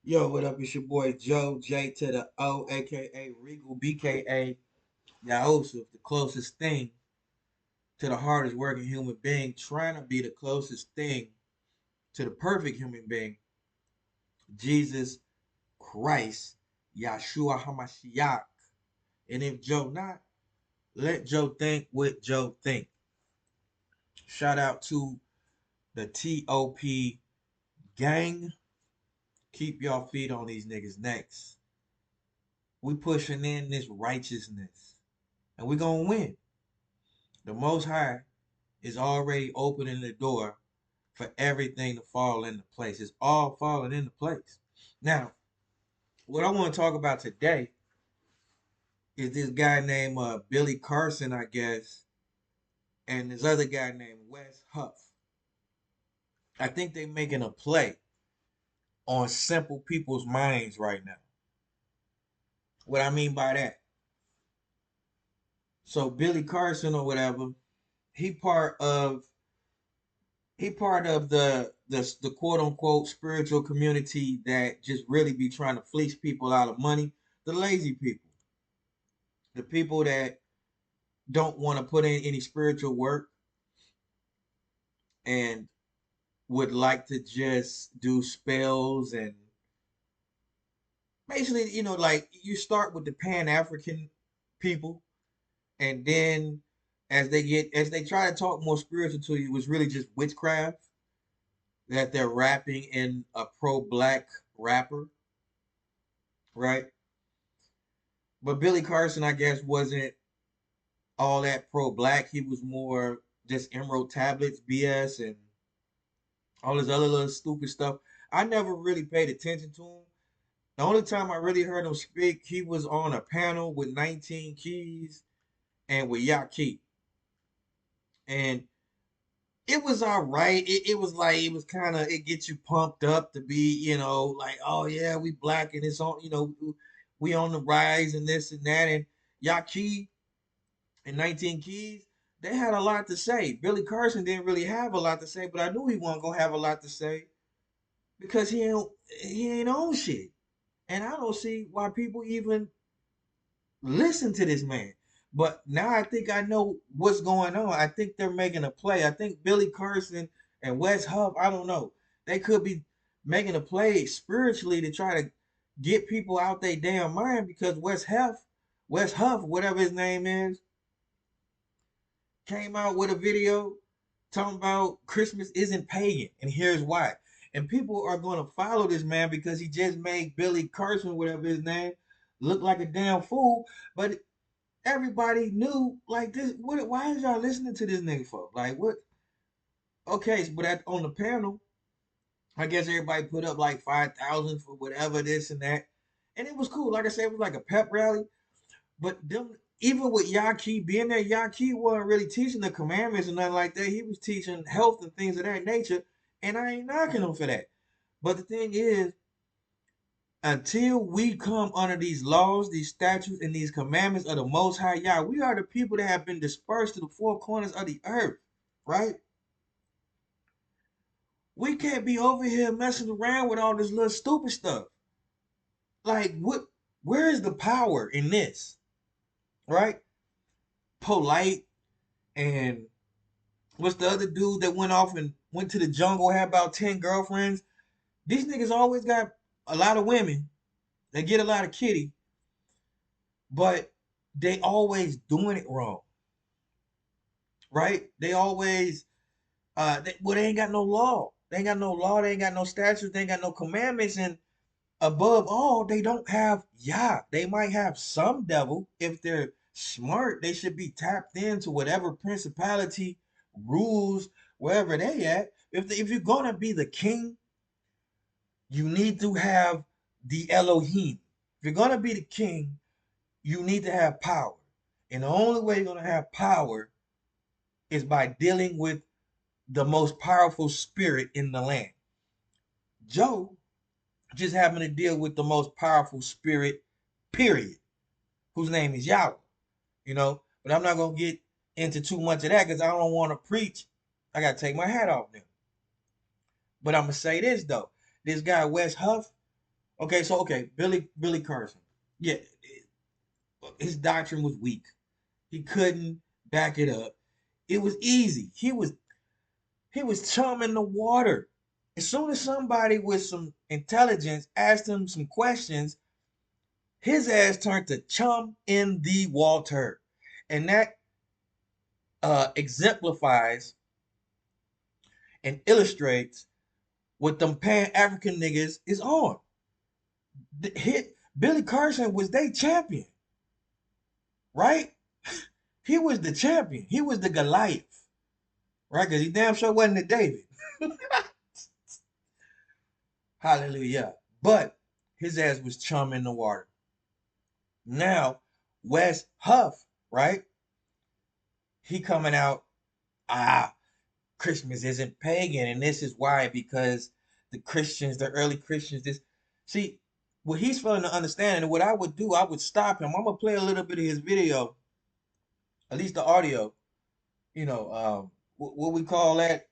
Yo, what up? It's your boy Joe, J to the O, aka Regal, BKA Yahusuf, the closest thing to the hardest working human being, trying to be the closest thing to the perfect human being, Jesus Christ, Yahshua HaMashiach. And if Joe not, let Joe think what Joe think. Shout out to the TOP gang. Keep y'all feet on these niggas' necks. We pushing in this righteousness. And we gonna win. The Most High is already opening the door for everything to fall into place. It's all falling into place. Now, what I want to talk about today is this guy named Billy Carson, I guess, and this other guy named Wes Huff. I think they're making a play on simple people's minds right now. What I mean by that, so Billy Carson or whatever, he part of the quote unquote spiritual community that just really be trying to fleece people out of money. The lazy people, the people that don't want to put in any spiritual work and would like to just do spells and basically, like you start with the Pan African people, and then as they try to talk more spiritual to you, it's really just witchcraft that they're rapping in a pro black rapper, right? But Billy Carson, I guess, wasn't all that pro black. He was more just Emerald Tablets BS and all this other little stupid stuff. I never really paid attention to him. The only time I really heard him speak, he was on a panel with 19 Keys and with Yaki. And it was all right. It was like, it was kind of, it gets you pumped up to be, like, oh yeah, we black and it's on, we on the rise and this and that. And Yaki and 19 Keys, they had a lot to say. Billy Carson didn't really have a lot to say, but I knew he wasn't gonna have a lot to say because he ain't on shit. And I don't see why people even listen to this man. But now I think I know what's going on. I think they're making a play. I think Billy Carson and Wes Huff, I don't know, they could be making a play spiritually to try to get people out their damn mind because Wes Huff, whatever his name is, came out with a video talking about Christmas isn't pagan, and here's why. And people are going to follow this man because he just made Billy Carson, whatever his name, look like a damn fool. But everybody knew like this. What? Why is y'all listening to this nigga for? Like what? Okay, but on the panel, I guess everybody put up like 5,000 for whatever this and that, and it was cool. Like I said, it was like a pep rally. But them, even with Yaki being there, Yaki wasn't really teaching the commandments and nothing like that. He was teaching health and things of that nature, and I ain't knocking him for that. But the thing is, until we come under these laws, these statutes, and these commandments of the Most High Yah, we are the people that have been dispersed to the four corners of the earth, right? We can't be over here messing around with all this little stupid stuff. Like, what? Where is the power in this, right? Polite and what's the other dude that went off and went to the jungle, had about 10 girlfriends? These niggas always got a lot of women. They get a lot of kitty, but they always doing it wrong, right? They always, they ain't got no law. They ain't got no law. They ain't got no statutes. They ain't got no commandments. And above all, they don't have Yah. They might have some devil. If they're smart, they should be tapped into whatever principality rules wherever they at. If you're gonna be the king, you need to have the Elohim. If you're gonna be the king, you need to have power. And the only way you're gonna have power is by dealing with the most powerful spirit in the land. Joe just happened to deal with the most powerful spirit, period, whose name is Yahweh. But I'm not gonna get into too much of that because I don't want to preach. I gotta take my hat off now. But I'm gonna say this though. This guy Wes Huff, Okay, so okay, Billy Carson. Yeah, his doctrine was weak. He couldn't back it up. It was easy. He was chumming the water. As soon as somebody with some intelligence asked him some questions, his ass turned to chum in the water. And that exemplifies and illustrates what them Pan African niggas is on. Hit Billy Carson was their champion, right? He was the champion. He was the Goliath, right? Because he damn sure wasn't the David. Hallelujah. But his ass was chum in the water. Now, Wes Huff, right? He coming out, ah, Christmas isn't pagan, and this is why, because the Christians, the early Christians, this see what he's failing to understand, and what I would do, I would stop him. I'm gonna play a little bit of his video, at least the audio. What we call that,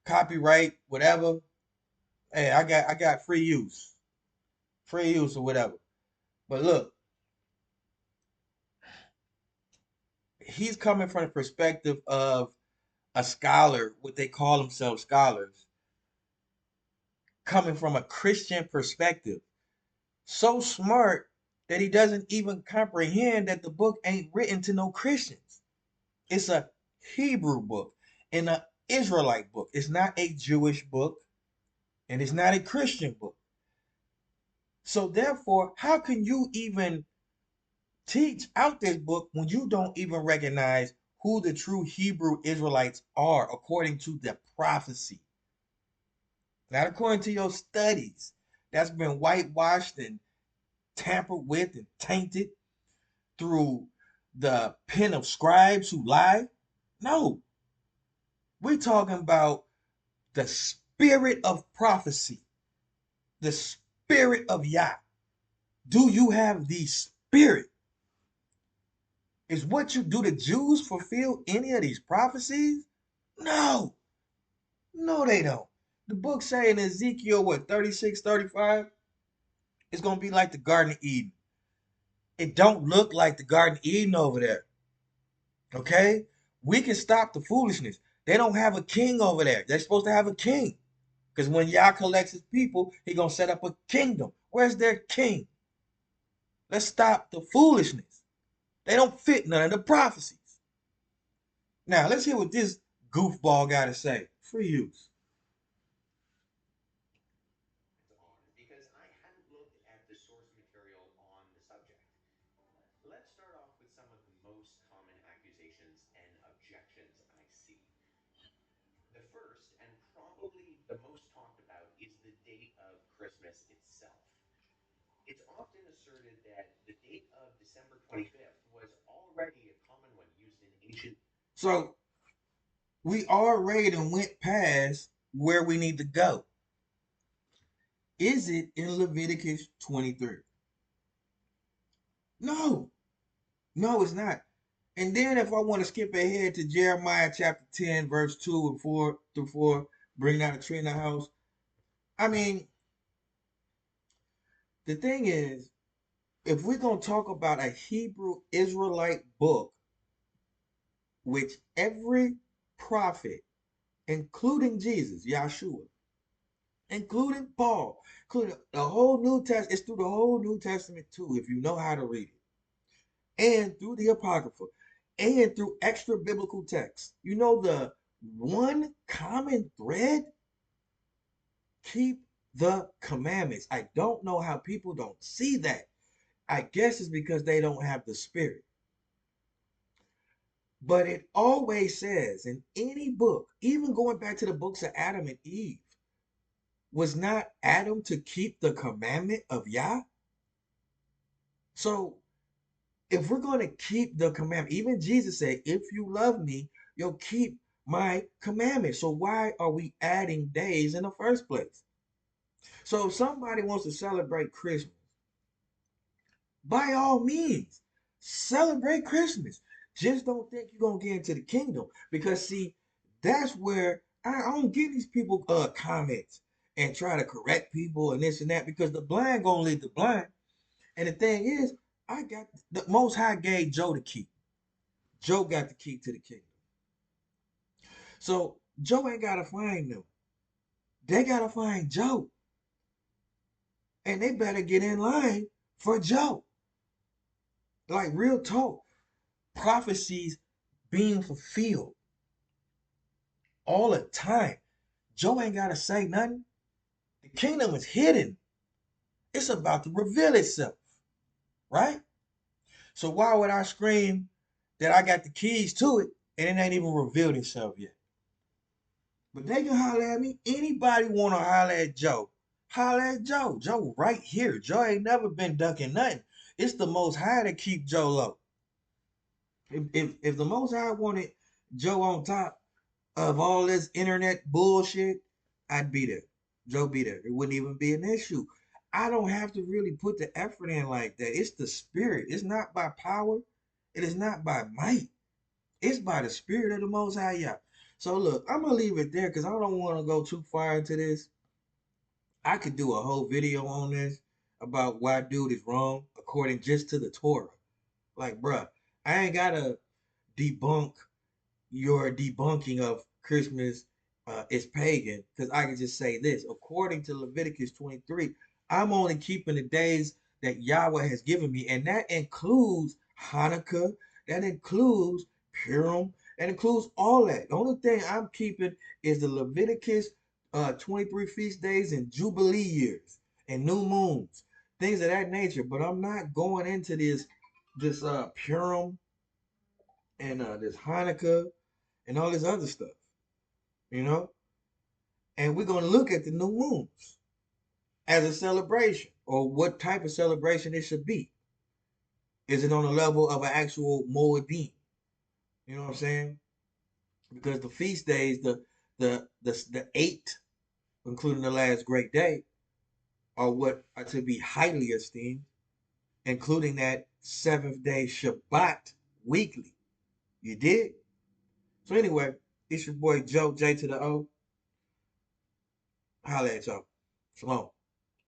copyright, whatever. Hey, I got free use or whatever. But look, he's coming from the perspective of a scholar, what they call themselves scholars, coming from a Christian perspective. So smart that he doesn't even comprehend that the book ain't written to no Christians. It's a Hebrew book and an Israelite book. It's not a Jewish book and it's not a Christian book. So therefore, how can you even teach out this book when you don't even recognize who the true Hebrew Israelites are according to the prophecy? Not according to your studies. That's been whitewashed and tampered with and tainted through the pen of scribes who lie. No, we're talking about the spirit of prophecy, the spirit of Yah. Do you have the spirit? Is what you do to Jews fulfill any of these prophecies? No, no, they don't. The book say in Ezekiel, what, 36, 35? It's going to be like the Garden of Eden. It don't look like the Garden of Eden over there. Okay? We can stop the foolishness. They don't have a king over there. They're supposed to have a king. Because when Yah collects his people, he gonna set up a kingdom. Where's their king? Let's stop the foolishness. They don't fit none of the prophecies. Now let's hear what this goofball got to say. Free use. So we already done went past where we need to go. Is it in Leviticus 23? No, no, it's not. And then if I want to skip ahead to Jeremiah chapter 10, verse 2 and 4 through 4, bring down the tree in the house. I mean, the thing is, if we're going to talk about a Hebrew Israelite book, which every prophet, including Jesus, Yahshua, including Paul, including the whole New Testament, it's through the whole New Testament too, if you know how to read it, and through the Apocrypha, and through extra biblical texts. You know the one common thread? Keep the commandments. I don't know how people don't see that. I guess it's because they don't have the spirit. But it always says in any book, even going back to the books of Adam and Eve, was not Adam to keep the commandment of Yah? So if we're going to keep the commandment, even Jesus said, if you love me, you'll keep my commandments. So why are we adding days in the first place? So if somebody wants to celebrate Christmas, by all means, celebrate Christmas. Just don't think you're gonna get into the kingdom. Because see, that's where I don't give these people comments. and try to correct people and this and that because the blind gonna lead the blind. And the thing is, I got the Most High gave Joe the key. Joe got the key to the kingdom. So Joe ain't gotta find them. They gotta find Joe. And they better get in line for Joe. Like real talk. Prophecies being fulfilled all the time. Joe ain't gotta say nothing. The kingdom is hidden. It's about to reveal itself. Right? So why would I scream that I got the keys to it and it ain't even revealed itself yet? But they can holler at me. Anybody want to holler at Joe? Holler at Joe. Joe right here. Joe ain't never been ducking nothing. It's the Most High to keep Joe low. If the Most High wanted Joe on top of all this internet bullshit, I'd be there. Joe be there. It wouldn't even be an issue. I don't have to really put the effort in like that. It's the spirit. It's not by power. It is not by might. It's by the spirit of the Most High. Yeah. So look, I'm gonna leave it there because I don't want to go too far into this. I could do a whole video on this about why dude is wrong according just to the Torah. Like, bruh, I ain't gotta debunk your debunking of Christmas is pagan because I can just say this. According to Leviticus 23, I'm only keeping the days that Yahweh has given me, and that includes Hanukkah, that includes Purim, that includes all that. The only thing I'm keeping is the Leviticus 23 feast days and Jubilee years and new moons, things of that nature. But I'm not going into this Purim and this Hanukkah and all this other stuff, you know? And we're going to look at the new moons as a celebration or what type of celebration it should be. Is it on the level of an actual Moedim? You know what I'm saying? Because the feast days, the eight, including the last great day, are what are to be highly esteemed, including that seventh day Shabbat weekly. You did? So anyway, it's your boy Joe, J to the O. Holla at y'all. Shalom.